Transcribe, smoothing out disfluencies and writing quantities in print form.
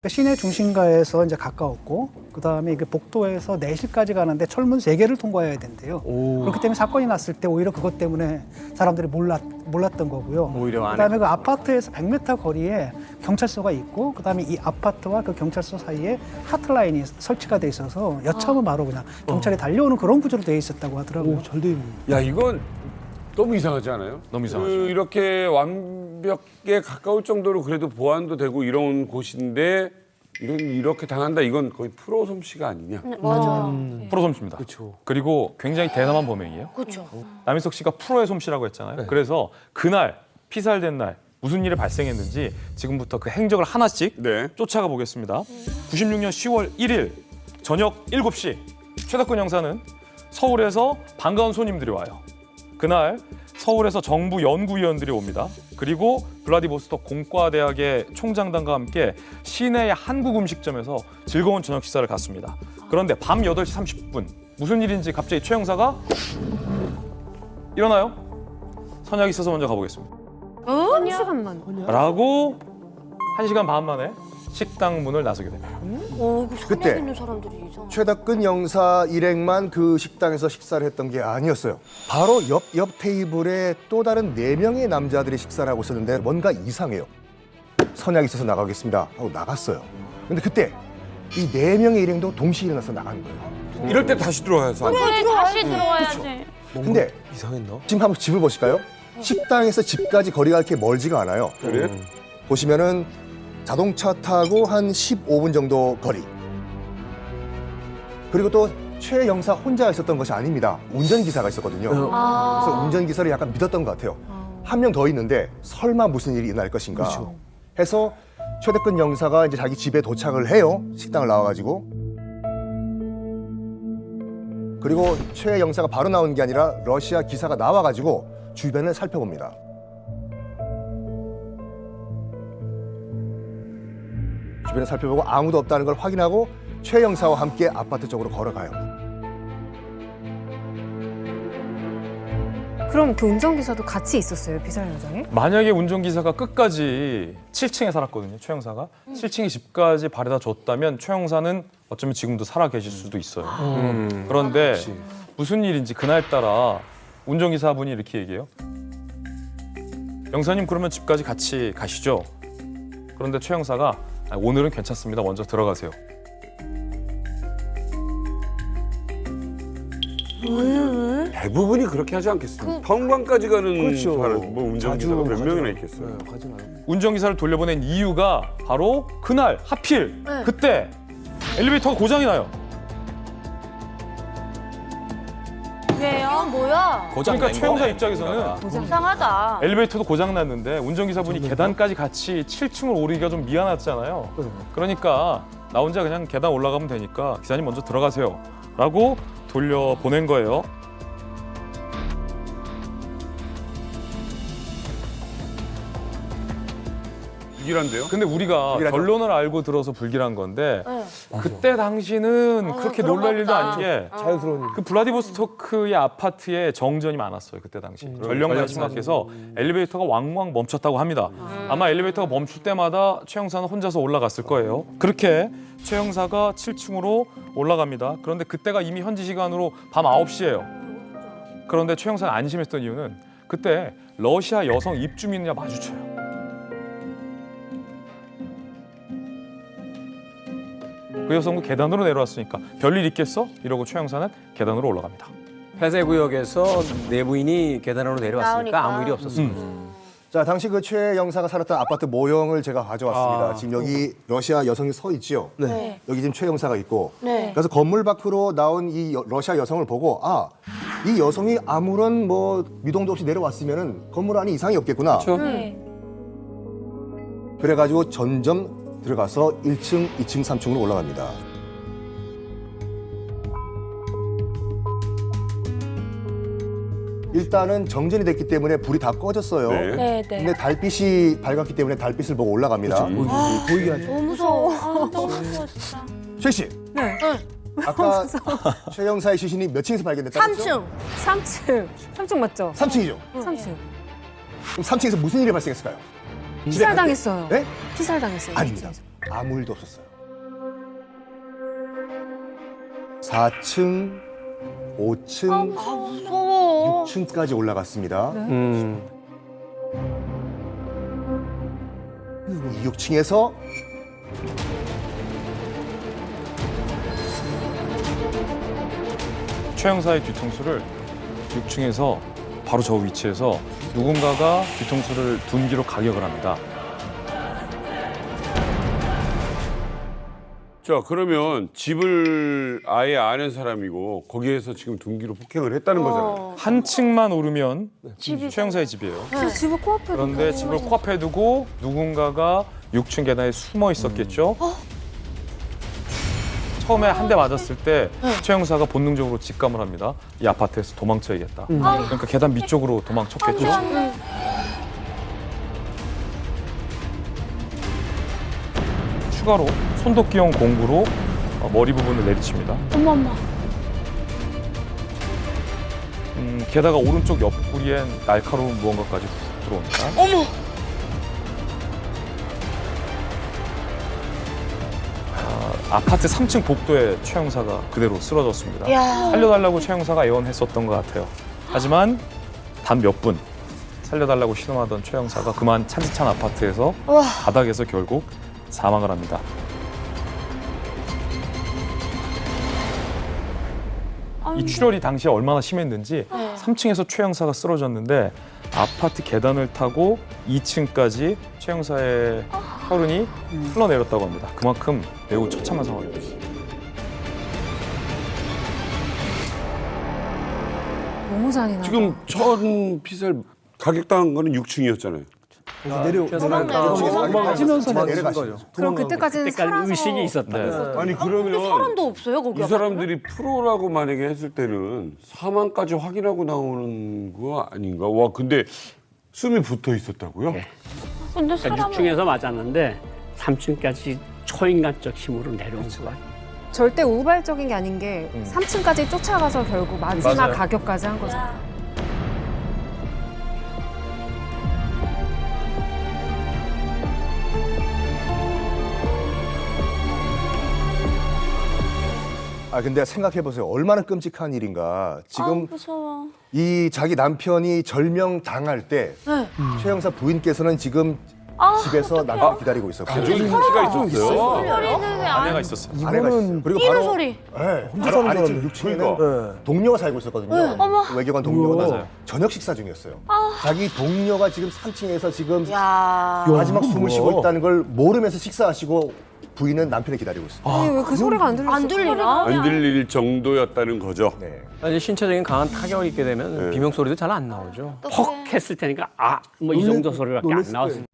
시내 중심가에서 이제 가까웠고, 그 다음에 이게 복도에서 내실까지 가는데 철문 3개를 통과해야 된대요. 그렇기 때문에 사건이 났을 때 오히려 그것 때문에 사람들이 몰랐던 거고요. 오히려 그 다음에 그 아파트에서 100m 거리에 경찰서가 있고, 그 다음에 이 아파트와 그 경찰서 사이에 하트라인이 설치가 돼 있어서 여차하면 바로 그냥 경찰이 달려오는 그런 구조로 돼 있었다고 하더라고요. 잘 돼 있네. 야, 이건 너무 이상하지 않아요? 너무 이상하죠. 이렇게 완벽에 가까울 정도로 그래도 보안도 되고 이런 곳인데 이렇게 당한다, 이건 거의 프로 솜씨가 아니냐? 맞아요. 프로 솜씨입니다. 그렇죠. 그리고 굉장히 대담한 범행이에요. 그렇죠. 남희석 씨가 프로의 솜씨라고 했잖아요. 그래서 그날 피살된 날 무슨 일이 발생했는지 지금부터 그 행적을 하나씩 네. 쫓아가 보겠습니다. 96년 10월 1일 저녁 7시 최덕근 형사는 서울에서 반가운 손님들이 와요. 그날 서울에서 정부 연구위원들이 옵니다. 그리고 블라디보스토크 공과대학의 총장단과 함께 시내의 한국 음식점에서 즐거운 저녁 식사를 갔습니다. 그런데 밤 8시 30분 무슨 일인지 갑자기 최 형사가 일어나요? 선약이 있어서 먼저 가보겠습니다. 한 시간만. 라고 1시간 반 만에 식당 문을 나서게 됩니다. 이거 그때 선약 있는 사람들이 이상. 최덕근 영사 일행만 그 식당에서 식사를 했던 게 아니었어요. 바로 옆 테이블에 또 다른 4명의 남자들이 식사를 하고 있었는데 뭔가 이상해요. 선약이 있어서 나가겠습니다 하고 나갔어요. 근데 그때 이 4명의 일행도 동시에 일어나서 나가는 거예요. 이럴 때 다시 들어와서 그래, 다시 들어와야지. 근데 이상했나? 지금 한번 집을 보실까요? 식당에서 집까지 거리가 그렇게 멀지가 않아요. 그래? 보시면은 자동차 타고 한 15분 정도 거리. 그리고 또 최 영사 혼자 있었던 것이 아닙니다. 운전기사가 있었거든요. 그래서 운전기사를 약간 믿었던 것 같아요. 한 명 더 있는데 설마 무슨 일이 일어날 것인가 해서 최덕근 영사가 이제 자기 집에 도착을 해요. 식당을 나와가지고. 그리고 최 영사가 바로 나온 게 아니라 러시아 기사가 나와가지고 주변을 살펴봅니다. 주변을 살펴보고 아무도 없다는 걸 확인하고 최 영사와 함께 아파트 쪽으로 걸어가요. 그럼 그 운전기사도 같이 있었어요, 피살 현장에? 만약에 운전기사가 끝까지 7층에 살았거든요, 최 형사가. 7층의 집까지 바래다 줬다면 최 형사는 어쩌면 지금도 살아 계실 수도 있어요. 그런데 무슨 일인지 그날따라 운전기사분이 이렇게 얘기해요. 영사님 그러면 집까지 같이 가시죠. 그런데 최 형사가 오늘은 괜찮습니다. 먼저 들어가세요. 대부분이 그렇게 하지 않겠습니까? 평광까지 가는 그렇죠. 사람, 뭐 운전기사가 몇 명이나 있겠어요. 가진 않아요. 운전기사를 돌려보낸 이유가 바로 그날 하필 그때 엘리베이터가 고장이 나요. 왜요? 뭐야? 그러니까 최 형사 입장에서는 이상하다. 엘리베이터도 고장 났는데 운전기사분이 계단까지 같이 7층을 오르기가 좀 미안하잖아요. 그러니까 나 혼자 그냥 계단 올라가면 되니까 기사님 먼저 들어가세요. 라고 돌려보낸 거예요. 불길한데요? 근데 우리가 불길하죠? 결론을 알고 들어서 불길한 건데 그때 당시는 그렇게 그런가 놀랄 일도 보다. 아닌 게 자연스러운 일. 그 블라디보스토크의 아파트에 정전이 많았어요. 그때 당시. 전력난이 심각해서 엘리베이터가 왕왕 멈췄다고 합니다. 아마 엘리베이터가 멈출 때마다 최 형사는 혼자서 올라갔을 거예요. 그렇게 최 형사가 7층으로 올라갑니다. 그런데 그때가 이미 현지 시간으로 밤 9시예요. 그런데 최 형사가 안심했던 이유는 그때 러시아 여성 입주민이랑 마주쳐요. 그 여성도 계단으로 내려왔으니까 별일 있겠어? 이러고 최 형사는 계단으로 올라갑니다. 폐쇄 구역에서 내부인이 계단으로 내려왔으니까 나오니까. 아무 일이 없었어요. 자, 당시 그 최 영사가 살았던 아파트 모형을 제가 가져왔습니다. 지금 여기 러시아 여성이 서 있지요. 네. 여기 지금 최 영사가 있고. 네. 그래서 건물 밖으로 나온 이 러시아 여성을 보고 이 여성이 아무런 뭐 미동도 없이 내려왔으면은 건물 안에 이상이 없겠구나. 네. 그래가지고 점점 들어가서 1층, 2층, 3층으로 올라갑니다. 일단은 정전이 됐기 때문에 불이 다 꺼졌어요. 네. 네, 네. 근데 달빛이 밝았기 때문에 달빛을 보고 올라갑니다. 보이게 하죠. 너무 무서워. 너무 무서워, 진짜. 최 씨, 네. 아까 최 영사의 시신이 몇 층에서 발견됐다고 했죠? 3층. 3층 맞죠? 3층이죠. 3층. 그럼 3층에서 무슨 일이 발생했을까요? 피살당했어요. 네? 피살당했어요. 아닙니다. 3층에서. 아무 일도 없었어요. 4층, 5층, 무서워. 6층까지 올라갔습니다. 이 6층에서 최 형사의 뒤통수를 6층에서 바로 저 위치에서 누군가가 뒤통수를 둔기로 가격을 합니다. 자, 그러면 집을 아예 아는 사람이고 거기에서 지금 둔기로 폭행을 했다는 거잖아요. 한 층만 오르면 최 형사의 집이에요. 그 집을 코앞에 그런데 두고. 집을 코앞에 두고 누군가가 6층 계단에 숨어 있었겠죠. 처음에 한 대 맞았을 때 최 형사가 본능적으로 직감을 합니다. 이 아파트에서 도망쳐야겠다. 그러니까 계단 밑쪽으로 도망쳤겠죠. 추가로 손도끼용 공구로 머리 부분을 내리칩니다. 어머머. 게다가 오른쪽 옆구리엔 날카로운 무언가까지 훅 들어옵니다. 어머. 아파트 3층 복도에 최 형사가 그대로 쓰러졌습니다. 야. 살려달라고 최 형사가 애원했었던 것 같아요. 하지만 단 몇 분 살려달라고 신음하던 최 형사가 그만 차디찬 아파트에서 와. 바닥에서 결국 사망을 합니다. 이 출혈이 당시에 얼마나 심했는지 3층에서 최 형사가 쓰러졌는데 아파트 계단을 타고 2층까지 최 형사의 혈흔이 흘러내렸다고 합니다. 그만큼 매우 처참한 상황이었어요. 너무 잔인하다. 지금 처음 피살 가격당한 거는 6층이었잖아요. 맞으면서 내려가시죠. 그럼 그때까지는 살아서 의식이 있었다. 네. 아니 근데 그러면 사람도 없어요 거기. 이 사람들이 프로라고 만약에 했을 때는 사망까지 확인하고 나오는 거 아닌가? 와 근데 숨이 붙어 있었다고요? 네. 근데 그러니까 사람은 6층에서 맞았는데 3층까지 초인간적 힘으로 내려온 거야. 절대 우발적인 게 아닌 게 3층까지 쫓아가서 결국 마지막 맞아요. 가격까지 한 거죠. 아 근데 생각해 보세요. 얼마나 끔찍한 일인가. 지금 무서워. 이 자기 남편이 절명 당할 때 최 형사 부인께서는 지금 집에서 남편 기다리고 있었고 가족인지가 있었어요. 소리는 아내가 있었어요. 아내가 있어요. 그리고 뛰는 바로 소리. 혼자 사는 줄 알았는데 6층에는 동료가 살고 있었거든요. 외교관 동료가 맞아요. 저녁 식사 중이었어요. 자기 동료가 지금 3층에서 지금 야. 마지막 숨을 쉬고 있다는 걸 모르면서 식사하시고 부인은 남편을 기다리고 있어요. 아니 왜 그 소리가 안 들렸어? 안 들리나? 안 들릴 정도였다는 거죠. 네. 이제 신체적인 강한 타격을 입게 되면 비명 소리도 잘 안 나오죠. 퍽 했을 테니까 뭐 이 정도 소리밖에 안 나왔을